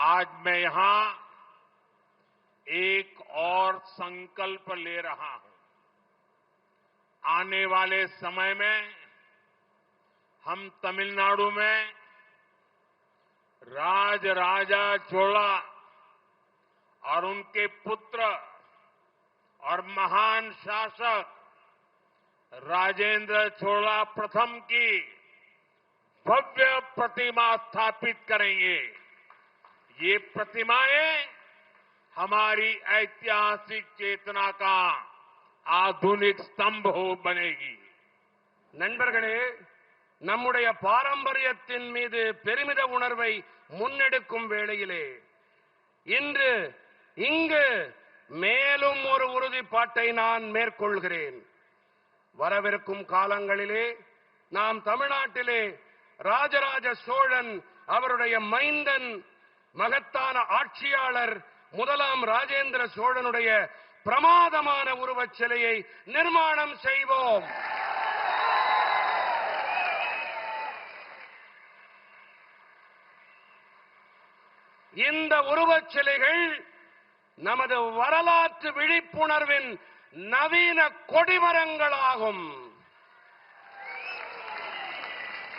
आज मैं यहां एक और संकल्प ले रहा हूं। आने वाले समय में हम तमिलनाडु में राजराजा चोला और उनके पुत्र और महान शासक राजेंद्र चोला प्रथम की भव्य प्रतिमा स्थापित करेंगे। ये प्रतिमाएं हमारी ऐतिहासिक चेतना का आधुनिक स्तंभ हो बनेगी। நண்பர்களே, நம்முடைய பாரம்பரியத்தின் மீது பெருமித உணர்வை முன்னெடுக்கும் வேளையிலே இன்று இங்கு மேலும் ஒரு உறுதிப்பாட்டை நான் மேற்கொள்கிறேன். வரவிருக்கும் காலங்களிலே நாம் தமிழ்நாட்டிலே ராஜராஜ சோழன் அவருடைய மைந்தன் மகத்தான ஆட்சியாளர் முதலாம் ராஜேந்திர சோழனுடைய பிரமாதமான உருவச் சிலையை நிர்மாணம் செய்வோம். இந்த உருவச் சிலைகள் நமது வரலாற்று விழிப்புணர்வின் நவீன கொடிமரங்களாகும்.